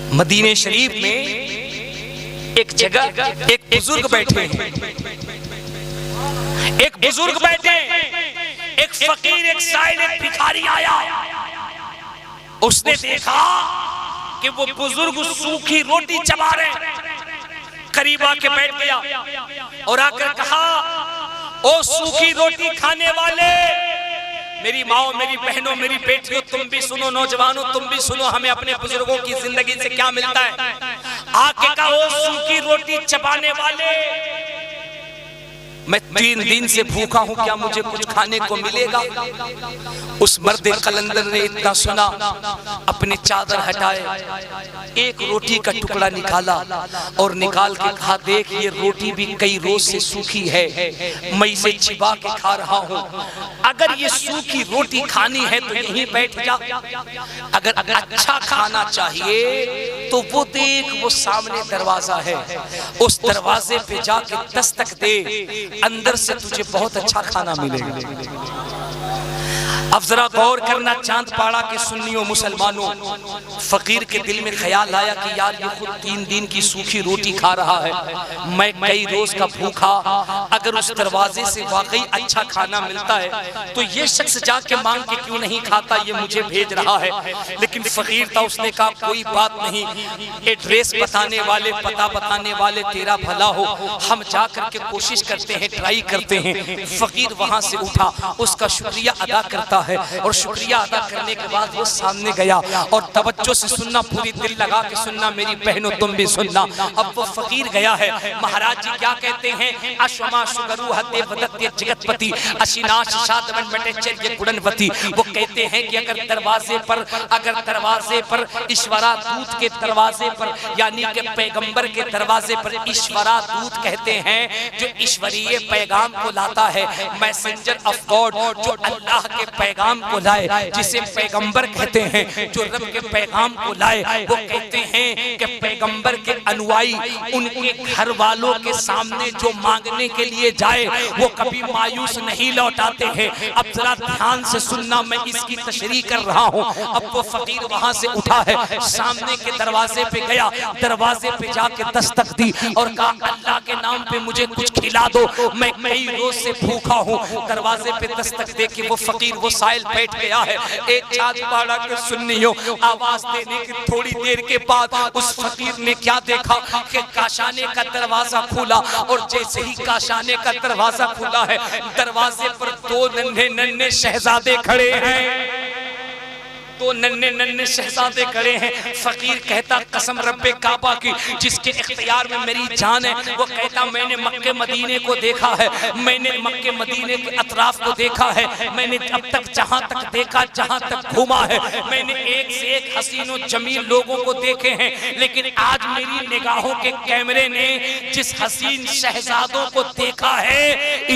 मदीने शरीफ में एक जगह एक बुजुर्ग बैठे हैं, एक बुजुर्ग बैठे, एक फकीर, एक साइल, एक भिखारी आया। उसने देखा कि वो बुजुर्ग सूखी रोटी चबा रहे, करीब आके बैठ गया और आकर कहा, ओ सूखी रोटी खाने वाले, मेरी माओ, मेरी बहनों, मेरी बेटियों, तुम भी सुनो, नौजवानों तुम भी सुनो, हमें अपने बुजुर्गों की जिंदगी से क्या मिलता है। आके कहा, ओ सूखी रोटी चबाने वाले, मैं 3 दिन से भूखा हूं, क्या मुझे कुछ खाने को मिलेगा। उस मर्द कलंदर ने इतना सुना, अपनी चादर हटाए, एक रोटी का टुकड़ा निकाला और निकाल के कहा, देख ये रोटी भी कई रोज से सूखी है, मैं इसे चिबा के खा रहा हूं, अगर ये सूखी रोटी खानी है तो यहीं बैठ जा, अगर अच्छा खाना चाहिए तो वो देख, वो सामने दरवाजा है, उस दरवाजे पे जाके दस्तक दे, अंदर से तुझे बहुत अच्छा खाना मिलेगा। अब जरा गौर करना, चांद पाड़ा के सुन्नियों मुसलमानों, फकीर के दिल में ख्याल आया कि यार ये खुद 3 दिन की सूखी रोटी खा रहा है, मैं कई रोज का भूखा, अगर उस दरवाजे से वाकई अच्छा खाना मिलता है तो ये शख्स जाके मांग के क्यों नहीं खाता, ये मुझे भेज रहा है। लेकिन फकीर था, उसने कहा कोई बात नहीं, एड्रेस बताने वाले, पता बताने वाले तेरा भला हो, हम जा करके कोशिश करते हैं, ट्राई करते हैं। फकीर वहां से उठा, उसका शुक्रिया अदा करता है और शुक्रिया अदा करने के बाद वो सामने गया और तवज्जो से सुनना, पूरी दिल लगा के सुनना मेरी बहनों तुम भी सुनना। अब वो फकीर गया है, महाराज जी क्या कहते हैं, अश्वमा शुगरु हते वदत्य जगतपति अशिनाश शादवन मटेचर्य गुणनवती। वो कहते हैं कि अगर दरवाजे पर ईश्वरा दूत के दरवाजे पर, यानी कि पैगंबर के दरवाजे पर ईश्वरा दूत कहते हैं जो ईश्वरीय पैगाम को लाता है, मैसेंजर ऑफ गॉड, जो अल्लाह के पैगाम को लाए, जिसे पैगंबर कहते हैं, जो रब के पैगाम को लाए। वो कहते हैं कि पैगंबर के अनुयायी उनके घर वालों के सामने जो मांगने के लिए जाए वो कभी मायूस नहीं लौटाते हैं। अब जरा ध्यान से सुनना, मैं इसकी तशरीह कर रहा हूँ। अब वो फकीर वहां से उठा है, सामने के दरवाजे पे गया, दरवाजे पे जाके दस्तक दी और कहा, अल्लाह के नाम पे मुझे कुछ खिला दो, मैं कई रोज से भूखा हूँ। दरवाजे पे दस्तक दे के वो फकीर, वो साइल बैठ गया है। एक चाँद पाड़ा के सुन्नियों, आवाज देने की थोड़ी देर के बाद उस फकीर ने क्या देखा कि काशाने का दरवाजा खुला, और जैसे ही काशाने का दरवाजा खुला है, दरवाजे पर 2 नन्हे नन्हे शहजादे खड़े हैं, 2 नन्हे नन्हे शहजादे खड़े हैं। फकीर कहता, कसम रब्बे काबा की जिसके इख्तियार में मेरी जान है, वो कहता, मैंने मक्के मदीने को देखा है, मैंने मक्के मदीने के अतराफ को देखा है, मैंने अब तक जहां तक देखा, जहां तक घूमा है, मैंने एक से एक हसीन और जमील लोगों को देखे हैं, लेकिन आज मेरी निगाहों के कैमरे ने जिस हसीन शहजादों को देखा है,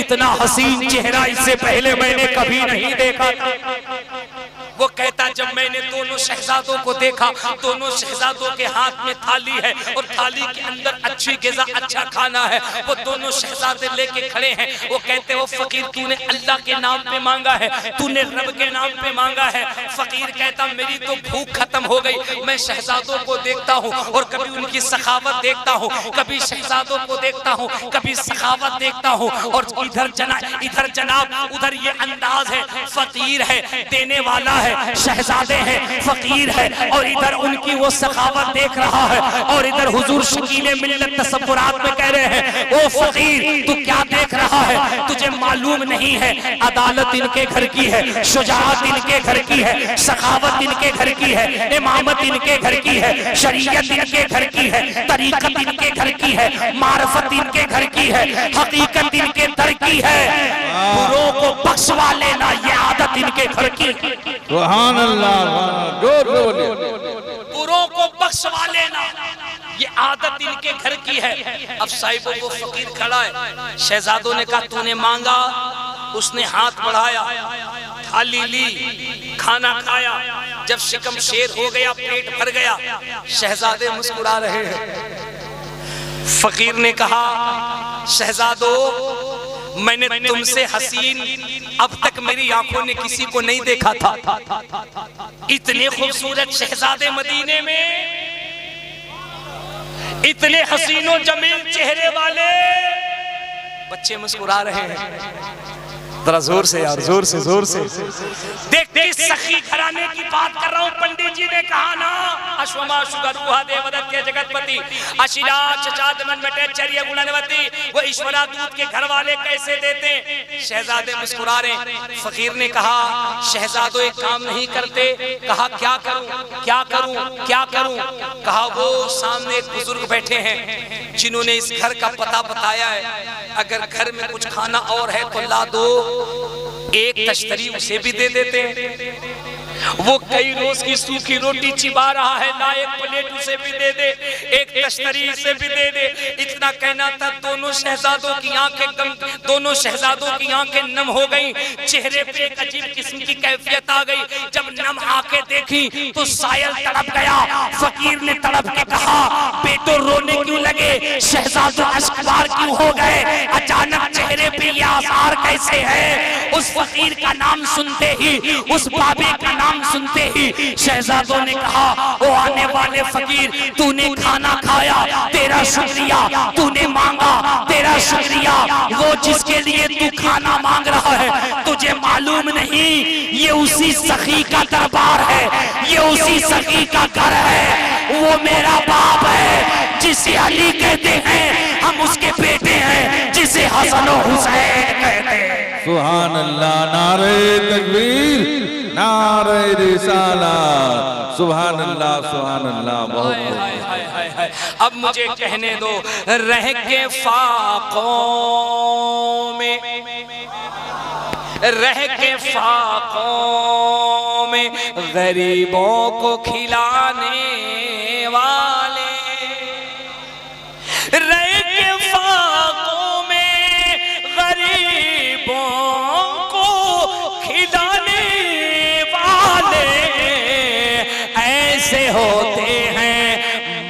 इतना हसीन चेहरा इससे पहले मैंने कभी नहीं देखा था। वो कहता, जब मैंने दोनों शहजादों को देखा, दोनों शहजादों के हाथ में थाली है और थाली के अंदर अच्छी ग़िज़ा, अच्छा खाना है, वो दोनों शहजादे लेके खड़े हैं। वो कहते, वो फकीर तूने अल्लाह के नाम पे मांगा है, तूने रब के नाम पे मांगा है। फकीर कहता, मेरी तो भूख खत्म हो गई, मैं शहजादों को देखता हूँ और कभी उनकी सखावत देखता हूँ, कभी शहजादों को देखता हूँ, कभी सखावत देखता हूँ, और इधर जनाब उधर ये अंदाज है, फकीर है, देने वाला है, शहजादे हैं, फकीर है, और इधर उनकी वो सखावत देख रहा है, और इधर हुजूर शकीले मिल्लत तसव्वुरात में कह रहे हैं, ओ फकीर तू क्या देख रहा है, तुझे मालूम नहीं है, अदालत इनके घर की है, शुजाअत इनके घर की है, सखावत इनके घर की है, इमामत इनके घर की है, शरीयत इनके घर की है, तरीकत इनके घर की है, मारफत इनके घर की है, हकीकत इनके दर की है, बुरों को बख्शवा लेना ये आदत इनके घर की है। सुभान अल्लाह, बुरों को बख्शवा लेना ये आदत इनके घर की है। अब साहिबों को फकीर खड़ा है, शहजादों ने कहा तूने मांगा, उसने हाथ बढ़ाया, थाली ली, खाना खाया, जब शिकम शेर हो गया, पेट भर गया, शहजादे मुस्कुरा रहे हैं। फकीर ने कहा, शहजादों मैंने तुमसे हसीन अब तक मेरी आंखों ने किसी को नहीं देखा था, इतने खूबसूरत शहजादे मदीने में इतने हसीनो जमील चेहरे वाले बच्चे मुस्कुरा रहे हैं। जरा जोर से यार, जोर से जोर से। देखते सखी घराने की बात कर रहा हूँ। पंडित जी ने कहा ना, अश्वमा शुगरुहा देवदत्त जगतपति अशिला चचाद मन मटे चर्य गुणवती, वो ईश्वरा दूत के घर वाले कैसे देते। शहजादे मुस्कुरा रहे। फकीर ने कहा शहजादो एक काम नहीं करते। कहा क्या करूं क्या करूं क्या करूं। कहा वो सामने एक बुजुर्ग बैठे हैं जिन्होंने इस घर का पता बताया है, अगर घर में कुछ खाना और है तो ला दो। एक तश्तरी उसे भी दे देते। वो कई रोज की सूखी रोटी चिबा रहा है, ला एक प्लेट उसे भी दे दे, एक तश्तरी उसे भी दे दे। इतना कहना था, दोनों शहजादों की आंखें नम हो गईं। चेहरे पे एक अजीब किस्म की कैफियत आ गई। जब नम आंखें देखी तो सायल तड़प गया। फकीर ने तड़प के कहा बेटो रोने क्यों लगे, शहजादों अश्कबार क्यों हो गए, अचानक चेहरे पे ये आसार कैसे है। उस फकीर का नाम सुनते ही, उस बाबे का नाम सुनते ही शहजादों ने कहा ओ आने वाले फकीर, तूने खाना खाया तेरा शुक्रिया, तूने मांगा तेरा शुक्रिया। वो जिसके लिए तू खाना मांग रहा है तुझे मालूम नहीं, ये उसी सखी का दरबार है, ये उसी सखी का घर है। वो मेरा बाप है जिसे अली कहते हैं, हम उसके बेटे हैं जिसे हसन और हुसैन कहते हैं। सुभान अल्लाह, नारे तकबीर, नारे रिसालत, सुभान अल्लाह सुभान अल्लाह। बहुत अब मुझे कहने दो, रह के फाकों में, रह के फाकों में गरीबों को खिलाने वाले, रह के फाकों में गरीबों को खिलाने वाले, ऐसे होते हैं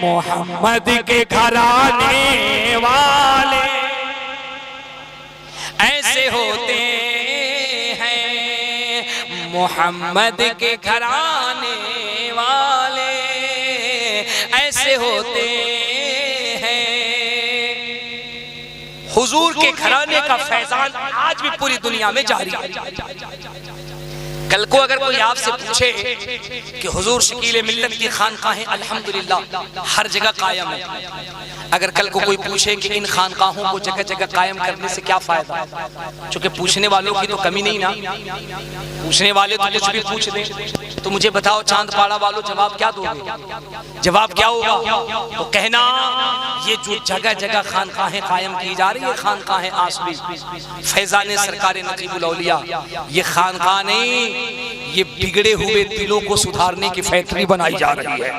मोहम्मद के घराने वाले, ऐसे होते हैं मोहम्मद के घराने वाले, ऐसे होते हैं। हुजूर के घराने का फैजान आज भी पूरी दुनिया में जारी है। कल को अगर कोई आपसे पूछे कि हुजूर शकील मिल्लत की खानकाहें अल्हम्दुलिल्लाह हर जगह कायम है, अगर कल को कोई पूछे कि इन खानकाहों को जगह जगह कायम करने से क्या फायदा, क्योंकि पूछने वालों की तो कमी नहीं ना, पूछने वाले तो कुछ भी पूछ दें। तो मुझे बताओ चांदपाड़ा वालों जवाब क्या दोगे, जवाब क्या होगा? तो कहना ये जो जगह जगह खानकाहें कायम की जा रही है, खानकाहें आसमी फैजान सरकार नकीबुल औलिया, ये खानकाह नहीं, ये बिगड़े हुए दिलों को सुधारने की फैक्ट्री बनाई जा रही है।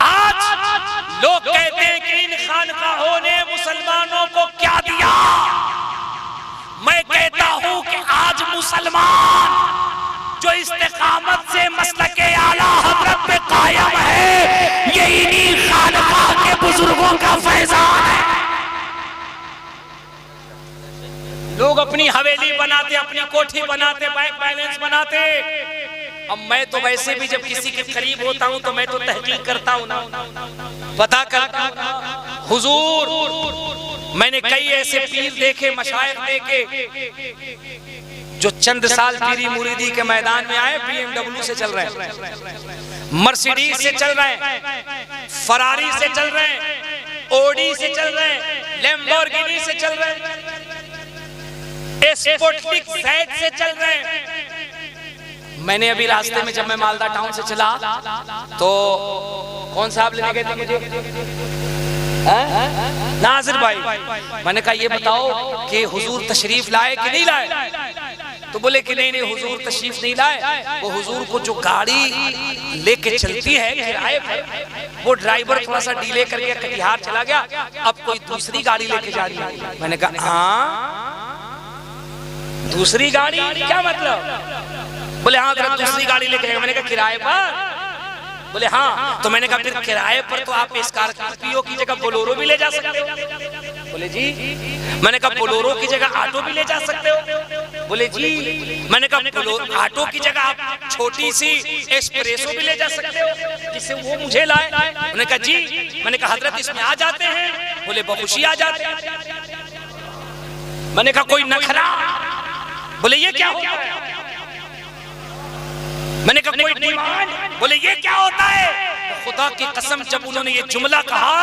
आज लोग कहते हैं कि इन खानकाहों ने मुसलमानों को क्या दिया। मैं कहता हूं कि आज मुसलमान जो इस्तिकामत से मसलके आला हज़रत पे कायम है, ये इन्हीं खानकाह के बुजुर्गों का फैजान है। लोग अपनी हवेली बनाते, अपनी कोठी बनाते, बैंक बैलेंस बनाते। अब मैं तो वैसे भी जब किसी के करीब होता हूं तो मैं तो तहकीक करता हूं ना, पता करता हूं। हुजूर मैंने कई ऐसे पीर देखे, मशाइख देखे जो चंद साल पीरी मुरीदी के मैदान में आए, BMW से चल रहे हैं, मर्सिडीज से चल रहे हैं, फरारी से चल रहे हैं, ओडी से चल रहे हैं, लैम्बोर्गिनी से चल रहे हैं, स्पोर्टिक ज़ेड से चल रहे हैं। मैंने अभी रास्ते में जब मैं मालदा टाउन से चला तो कौन साहब लेने गए थे मुझे, नाजिर भाई, मैंने कहा ये बताओ कि हुजूर तशरीफ लाए कि नहीं लाए? तो बोले कि नहीं नहीं हुजूर तशरीफ नहीं लाए, वो हुजूर को जो गाड़ी लेके चलती है किराए पर, वो ड्राइवर थोड़ा सा डीले करके कटिहार चला गया, अब कोई दूसरी गाड़ी लेके जा रही है। मैंने कहा हाँ दूसरी गाड़ी क्या मतलब? बोले हाँ जरा दूसरी गाड़ी लेके आएगा। मैंने कहा किराए पर? बोले हाँ। तो मैंने कहा फिर किराए पर तो आप स्कॉर्पियो की जगह बोलेरो भी ले जा सकते हो। बोले जी। मैंने कहा बोलेरो की जगह ऑटो भी ले जा सकते हो। बोले जी, मैंने कहा ऑटो की जगह आप छोटी सी एस्प्रेसो भी ले जा सकते हो जिससे वो मुझे लाए। उन्होंने कहा जी, मैंने कहा हजरत इसमें आ जाते हैं? बोले बखुशी आ जाते हैं। मैंने कहा कोई नखरा? बोले ये क्या होता है? मैंने कहा कोई डिमांड? बोले ये क्या होता है? खुदा की कसम जब उन्होंने ये जुमला कहा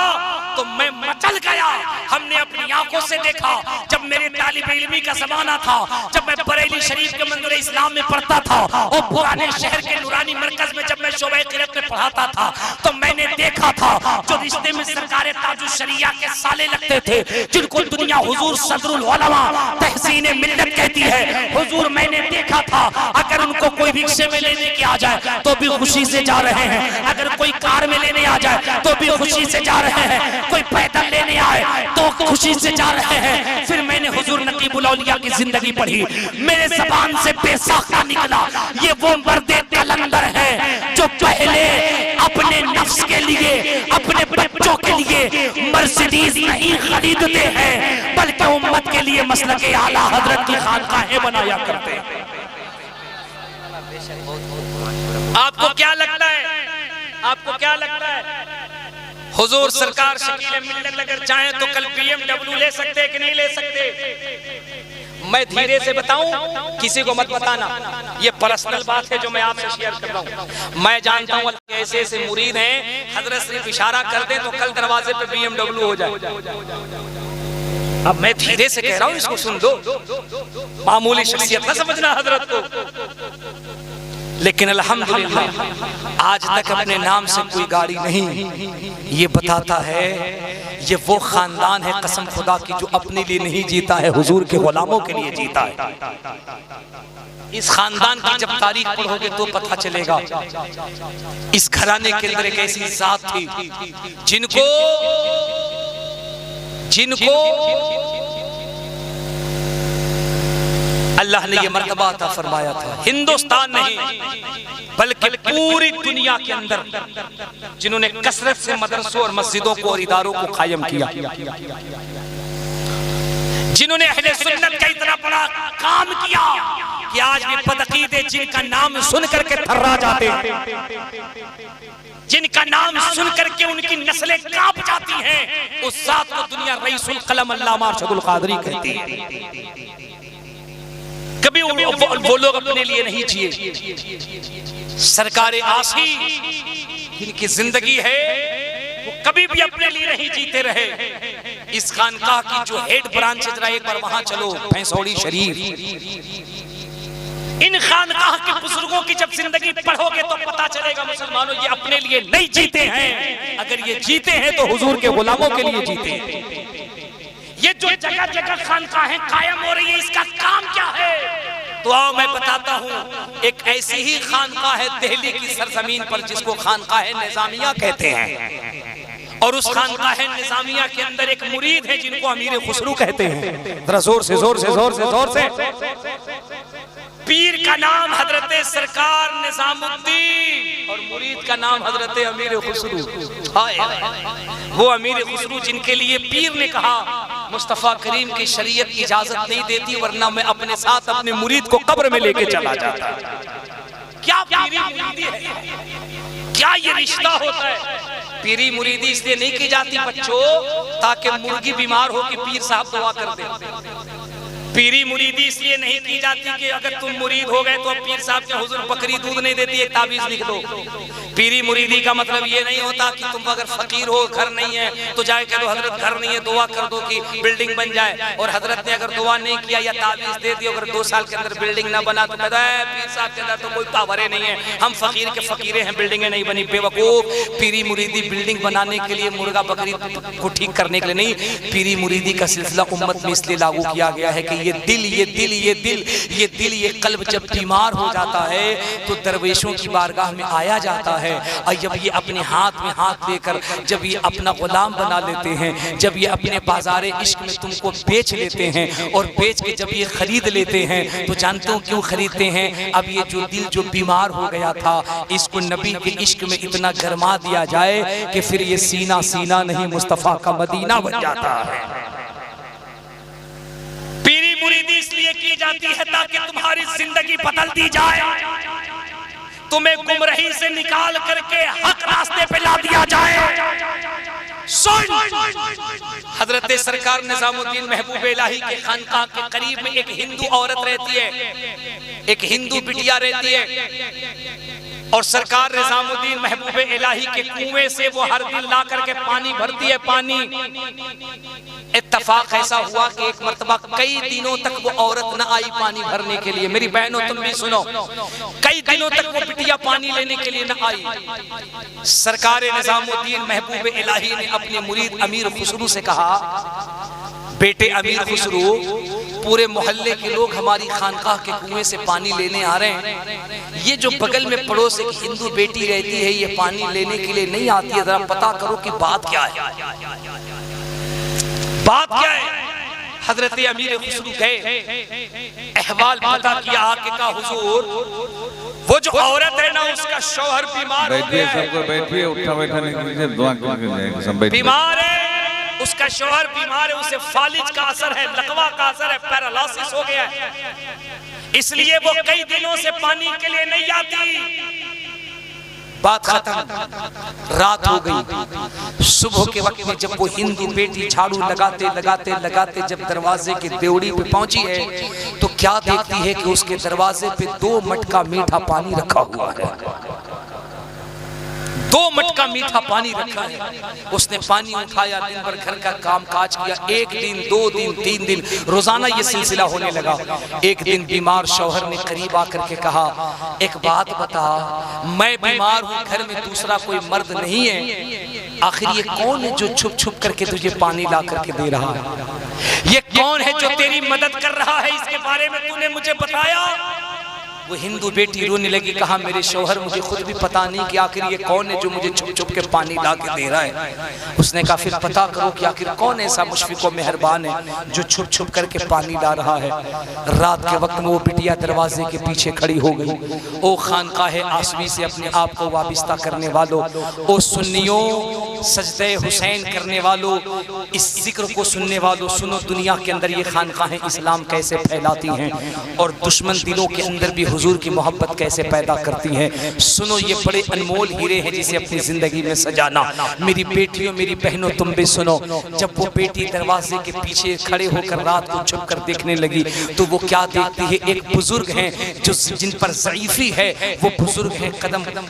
तो मैं मचल गया। हमने अपनी आंखों से देखा, जब मेरे तालिब इल्मी का जमाना था, जब मैं बरेली शरीफ के मंदिर इस्लाम में पढ़ता था और पुराने शहर के नूरानी मरकज में जब मैं शोबे क़िरात में पढ़ाता था, तो मैंने देखा था जो रिश्ते में सरकार ताजुल शरिया के साले लगते थे, जिनको दुनिया हुजूर सदरुल उलमा तहसीन मिल्लत कहती है, हुजूर मैंने देखा था अगर उनको कोई रिक्शे में लेने के आ जाए तो भी खुशी से जा रहे हैं, अगर कोई कार में लेने आ जाए तो भी खुशी से जा रहे हैं, कोई पैदल लेने आए तो खुशी से जा रहे हैं। फिर मैंने हुजूर नकीबुल औलिया की जिंदगी पढ़ी, मेरे ज़बान से बेसाख्ता निकला, ये वो मर्दे कलंदर है जो पहले अपने नफ्स के लिए, अपने बच्चों के लिए मर्सिडीज नहीं खरीदते हैं, बल्कि उम्मत के लिए मसलके आला हजरत की खानकाहें बनाया करते हैं। आपको क्या लगता है? आपको क्या लगता है? हुजूर सरकार शकील मिल्लत अगर चाहे तो कल BMW ले सकते कि नहीं ले सकते? मैं धीरे से बताऊं, किसी को मत बताना, ये पर्सनल बात है जो मैं आपसे शेयर कर रहा हूं। मैं जानता हूं ऐसे ऐसे मुरीद हैं, हजरत सिर्फ इशारा कर दें तो कल दरवाजे पे BMW हो जाए। अब मैं धीरे से कह रहा हूं, इसको सुन दो, मामूली शख्सियत ना समझना हजरत को। लेकिन अल्हम्दुलिल्लाह आज तक अपने नाम से कोई गाड़ी नहीं। ये बताता है ये वो खानदान है कसम खुदा की जो अपने लिए नहीं जीता है, हुजूर के गुलामों के लिए जीता है। इस खानदान की जब तारीख पढ़ोगे तो पता चलेगा इस घराने के अंदर एक ऐसी जात थी जिनको अल्लाह ने ये मर्तबा अता फरमाया था। हिंदुस्तान नहीं बल्कि पूरी दुनिया के अंदर जिन्होंने कसरत से मदरसों और मस्जिदों को और इदारों को कायम किया, जिन्होंने अहले सुन्नत का इतना बड़ा काम किया कि आज भी बदअकीदे जिनका नाम सुन करके थर्रा जाते हैं, जिनका नाम सुन करके उनकी नस्लें कांप जाती हैं, उस जात को दुनिया रईसुल कलम अल्लामा अरशदुल क़ादरी कहती है। कभी वो लोग अपने लिए नहीं जिए। सरकारे आसी जिनकी जिंदगी है वो कभी भी अपने लिए नहीं जीते रहे। इस खानकाह की जो हेड ब्रांच है, एक बार वहां चलो, भैंसौड़ी शरीफ, इन खानकाह के बुजुर्गों की जब जिंदगी पढ़ोगे तो पता चलेगा मुसलमानों ये अपने लिए नहीं जीते हैं, अगर ये जीते हैं तो हुजूर के गुलामों के लिए जीते हैं। ये जो जगह जगह खानकाहें कायम हो रही है, इसका काम क्या है? तो आओ मैं बताता हूँ। एक ऐसी ही खानकाह है दिल्ली की सरजमीन पर जिसको खानकाह निजामिया कहते हैं, और उस खानकाह निजामिया के अंदर एक मुरीद है जिनको अमीर खुसरू कहते हैं। जरा जोर से जोर से जोर से जोर से। पीर का नाम हजरत सरकार निजामुद्दीन और मुरीद का नाम हजरत अमीर खुसरू। वो अमीर खुसरू जिनके लिए पीर ने कहा मुस्तफा करीम की शरीयत इजाजत नहीं देती वरना मैं अपने साथ अपने मुरीद को कब्र में लेके चला जाता। क्या पीरी मुरीदी है? क्या ये रिश्ता होता है? पीरी मुरीदी इसलिए नहीं की जाती बच्चों ताकि मुर्गी बीमार हो कि पीर साहब दुआ कर दे। पीरी मुरीदी इसलिए नहीं की जाती कि अगर तुम मुरीद हो गए तो पीर साहब के हुजूर बकरी दूध नहीं देती, एक ताबीज लिख दो। पीरी मुरीदी का मतलब ये नहीं होता कि तुम अगर फकीर हो, घर नहीं है तो जाए कह दो हजरत घर नहीं है, दुआ कर दो कि बिल्डिंग बन जाए। और हजरत ने अगर दुआ नहीं किया या ताबीज दे दी, अगर 2 साल के अंदर बिल्डिंग ना बना तो कहता है पीर साहब के अंदर तो कोई पावर नहीं है, हम फकीर के फकीरे हैं, बिल्डिंगें नहीं बनी। बेवकूफ, पीरी मुरीदी बिल्डिंग बनाने के लिए, मुर्गा बकरी को ठीक करने के लिए नहीं। पीरी मुरीदी का सिलसिला उम्मत में इसलिए लागू किया गया है कि ये दिल ये कल्ब जब बीमार हो जाता है तो दरवेशों की बारगाह में आया जाता है, और जब ये अपने हाथ में हाथ लेकर जब ये अपना गुलाम बना लेते हैं, जब ये अपने बाजारे इश्क में तुमको बेच लेते हैं, और बेच के जब ये खरीद लेते हैं तो जानते हो क्यों खरीदते हैं? अब ये जो दिल जो बीमार हो गया था इसको नबी के इश्क में इतना गरमा दिया जाए कि फिर ये सीना सीना नहीं मुस्तफा का मदीना बन जाता है। मुरीदी इसलिए की जाती है ताकि तुम्हारी जिंदगी बदल दी जाए, तुम्हें गुमराही से निकाल करके हक रास्ते पे ला दिया जाए। सुन, हजरत सरकार निजामुद्दीन महबूब इलाही के खानकाह के करीब में एक हिंदू औरत रहती है, एक हिंदू बिटिया रहती है, और सरकार निजामुद्दीन महबूब इलाही के कुएं से वो हर दिन ला करके पानी भरती है। पानी इत्तफाक ऐसा हुआ कि एक मर्तबा कई दिनों तक वो औरत न आई पानी भरने के लिए। मेरी बहनों तुम भी सुनो, कई दिनों तक वो बिटिया पानी लेने के लिए न आई। सरकार निजामुद्दीन महबूब इलाही ने अपने मुरीद अमीर खुसरू से कहा, बेटे अमीर खुसरू, पूरे मोहल्ले के लोग हमारी खानकाह के कुएं से पानी लेने आ रहे हैं, ये जो बगल में पड़ोस एक हिंदू बेटी रहती है ये पानी लेने के लिए नहीं आती है, जरा पता करो कि बात क्या है, बात क्या है। हजरत अमीर खुसरू गए, अहवाल पता किया, आके कहा हुजूर वो जो औरत है ना उसका शौहर बीमार हो गया है। सबको बैठिए, उठा बैठा नहीं कीजिए, दुआ कीजिए, सब बैठिए। बीमार है, उसका शौहर बीमार है, उसे फालिज का असर है, लकवा का असर है, पैरालिसिस हो गया है, इसलिए वो कई दिनों से पानी के लिए नहीं आती। बात खत्म। रात हो गई, सुबह के वक्त में जब वो हिंदू बेटी झाड़ू लगाते लगाते लगाते जब दरवाजे की देवड़ी पे पहुंची है तो क्या देखती है कि उसके दरवाजे पे 2 मटका मीठा पानी रखा हुआ है। 2 मटका मीठा पानी रखा है। उसने पानी उठाया, दिन भर घर का काम काज किया। 1 दिन 2 दिन 3 दिन रोजाना ये सिलसिला होने लगा। एक दिन बीमार शौहर ने करीब आकर के कहा, एक बात बता, मैं बीमार हूँ, घर में दूसरा कोई मर्द नहीं है, आखिर ये कौन है जो छुप छुप करके तुझे पानी ला करके दे रहा है? ये कौन है जो तेरी मदद कर रहा है? इसके बारे में तूने मुझे बताया। वो हिंदू बेटी रोने लगी, कहा मेरे शौहर मुझे खुद भी पता नहीं कि आखिर ये कौन है जो मुझे छुप छुप के पानी ला के दे रहा है। उसने कहा फिर पता करो कि आखिर कौन ऐसा मुशफिक व मेहरबान है जो छुप छुप करके पानी ला रहा है। रात के वक्त में वो बिटिया दरवाजे के पीछे खड़ी हो गई। ओ खानकाह आसवी से अपने आप को वाबिस्ता करने वालों, ओ सुन्नियों, सजदे हुसैन करने वालों, इस जिक्र को सुनने वालों, सुनो दुनिया के अंदर ये खानकाहें इस्लाम कैसे फैलाती हैं और दुश्मन दिलों के अंदर भी हुजूर की मोहब्बत कैसे पैदा करती हैं। सुनो ये बड़े अनमोल हीरे हैं जिसे अपनी जिंदगी में सजाना। मेरी बेटियों, मेरी बहनों, तुम भी सुनो। जब वो बेटी दरवाजे के पीछे खड़े होकर रात को छुप कर देखने लगी तो वो क्या देखती है? एक बुजुर्ग हैं जो जिन पर ज़ईफ़ी है, वो बुजुर्ग हैं,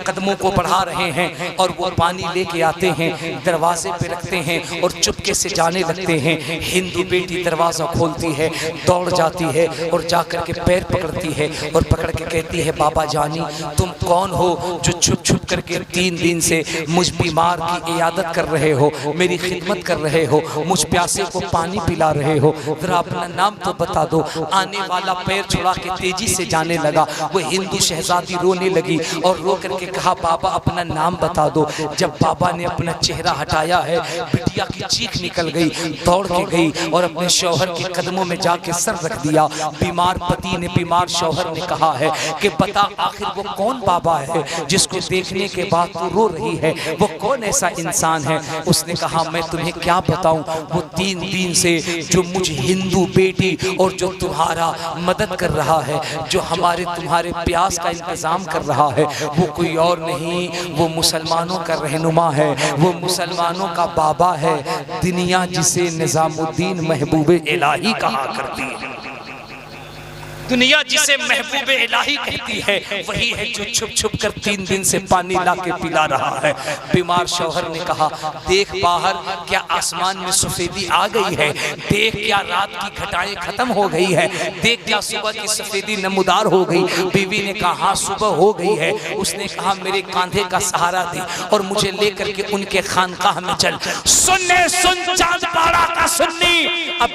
कदमों को बढ़ा रहे हैं और वो पानी लेके आते हैं, दरवाजे पे रखते हैं और चुपके से जाने लगते हैं। हिंदू बेटी दरवाजा खोलती है, दौड़ जाती है और जाकर के पैर पकड़ती है और पकड़ के कहती है, बाबा जानी तुम कौन हो जो छुप छुप करके 3 दिन से मुझ बीमार की इयादत कर रहे हो, मेरी खिदमत कर रहे हो, मुझ प्यासे को पानी पिला रहे हो, जरा अपना नाम तो बता दो। आने वाला पैर छुड़ा के तेजी से जाने लगा। वो हिंदू शहजादी रोने लगी और रो करके कहा, बाबा अपना नाम बता दो। जब बाबा ने अपना चेहरा हटाया है, बिटिया की चीख निकल गई, दौड़ के गई और अपने शौहर के कदमों में जाके सर रख दिया। बीमार पति ने, बीमार शौहर ने कहा है कि बता आखिर वो कौन बाबा है जिसको देखने के बाद तू रो रही है, वो कौन ऐसा इंसान है? उसने कहा मैं तुम्हें क्या बताऊं, वो 3 दिन से जो मुझ हिंदू बेटी और जो तुम्हारा मदद कर रहा है, जो हमारे तुम्हारे प्यास का इंतजाम कर रहा है, वो कोई और नहीं, वो मुसलमानों का रहनुमा है, वो मुसलमानों का बाबा है, दुनिया जिसे निजामुद्दीन महबूब इलाही कहा करती है। दुनिया जिसे महबूब इलाही कहती है वही है जो छुप छुप कर 3 दिन से पानी ला के पिला रहा है। बीमार शौहर ने कहा, देख बाहर क्या आसमान में सफेदी आ गई है, देख क्या रात की घटाएं खत्म हो गई है, देख क्या सुबह की सफेदी नमूदार हो गई। बीवी ने कहा हाँ सुबह हो गई है। उसने कहा मेरे कांधे का सहारा दे और मुझे लेकर के उनके खानकाह में चल। सुनने सुन चांदपाड़ा का सुन्नी। अब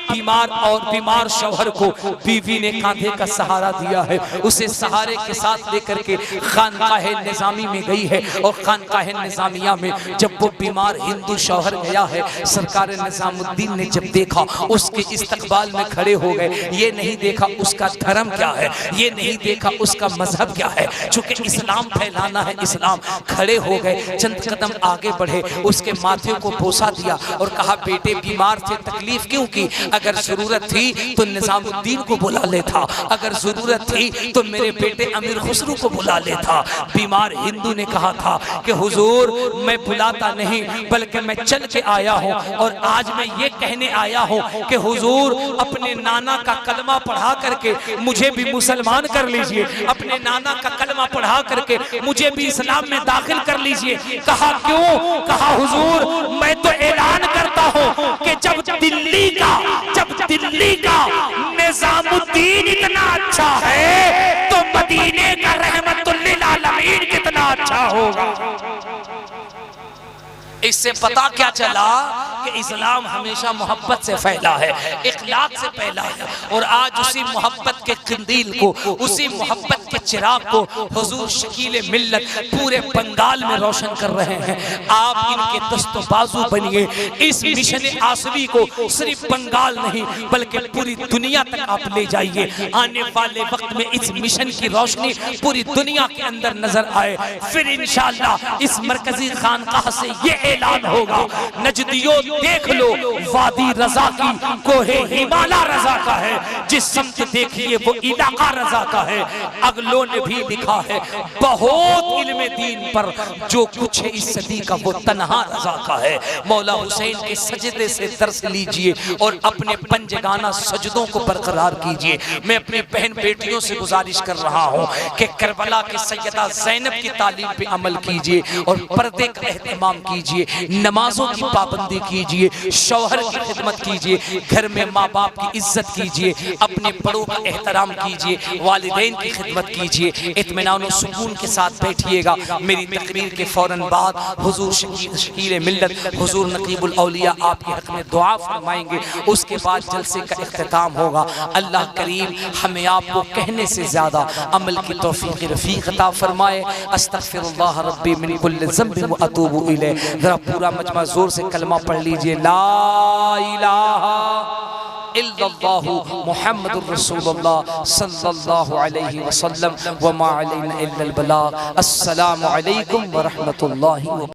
बीमार शौहर को बीवी ने कांधे का सहारा दिया है, उसे सहारे के साथ लेकर के खानकाह निजामी में गई है और खानकाह निजामिया में जब वो बीमार हिंदू शौहर गया है, सरकार निजामुद्दीन ने जब देखा उसके इस्तकबाल में खड़े हो गए। ये नहीं देखा उसका धर्म क्या है, ये नहीं देखा उसका मजहब क्या है, चूंकि इस्लाम फैलाना है इस्लाम। खड़े हो गए, चंद कदम आगे बढ़े, उसके माथे को बोसा दिया और कहा बेटे बीमार थे, तकलीफ क्यों की? अगर जरूरत थी तो निजामुद्दीन को बुला लेता, अगर जरूरत थी तो मेरे बेटे अमीर खुसरू को बुला लेता। बीमार हिंदू ने कहा था कि हुजूर मैं बुलाता नहीं बल्कि मैं चल के आया हूँ और आज मैं ये कहने आया हूँ कि हुजूर अपने नाना का कलमा पढ़ा करके मुझे भी मुसलमान कर लीजिए, अपने नाना का कलमा पढ़ा करके मुझे भी इस्लाम में दाखिल कर लीजिए। कहा क्यों? कहा हुजूर मैं तो ऐलान करता हूँ कि जब दिल्ली का निजामुद्दीन इतना अच्छा है तो मदीने का रहमतुल्लिल आलमीन कितना अच्छा होगा। इससे पता क्या चला कि इस्लाम हमेशा मोहब्बत से फैला है, इखलाक से फैला है। और आज उसी मोहब्बत के कंदील को, उसी मोहब्बत के चिराग को हुजूर शकील मिल्लत पूरे बंगाल में रोशन कर रहे हैं। आप इनके दस्तो बाजू बनिए, इस मिशन आसवी को सिर्फ बंगाल नहीं बल्कि पूरी दुनिया तक आप ले जाइए। आने वाले वक्त में इस मिशन की रोशनी पूरी दुनिया के अंदर नजर आए, फिर इंशाअल्लाह इस मरकजी खानकाह से ये ऐलान होगा, नजदियों देख लो वादी रजा की कोहे हिमालय रजा का है, जिस समत देखिए वो इलाका रजा का है। अगलों ने भी लिखा है बहुत इल्म दीन पर जो कुछ है इस सदी का वो तन्हा रजा का है। मौला हुसैन के सजदे से दर्स लीजिए और अपने पंजगाना सजदों को बरकरार कीजिए। मैं अपने बहन बेटियों से गुजारिश कर रहा हूँ कि करबला के सैयदा ज़ैनब की तालीम पे अमल कीजिए और पर्दे का एहतमाम कीजिए, नमाजों की पाबंदी कीजिए, शौहर की खिदमत कीजिए, घर में माँ बाप की इज्जत कीजिए, अपने बड़ों का एहतराम कीजिए, वालिदैन की खिदमत कीजिए। इत्मीनान और सुकून के साथ बैठिएगा। मेरी तकरीर के फौरन बाद हुजूर शकील मिल्लत हुजूर नकीबुल औलिया आपके हक में दुआ फरमाएंगे, उसके बाद जलसे का इख्तिताम होगा। अल्लाह करीम हमें आपको कहने से ज्यादा अमल की तौफीक रफीक अता फरमाए। अस्तगफिरुल्लाह रब्बी मिन कुल्लि ज़ंबिन व अतूबु इलैह। जरा पूरा मजमा जोर से कलमा पढ़ लीजिए, ला इलाहा इल्लल्लाहु मुहम्मदुर रसूलुल्लाह सल्लल्लाहु अलैहि वसल्लम व मा अलैना इल्लल बलाग। अस्सलामु अलैकुम व रहमतुल्लाहि व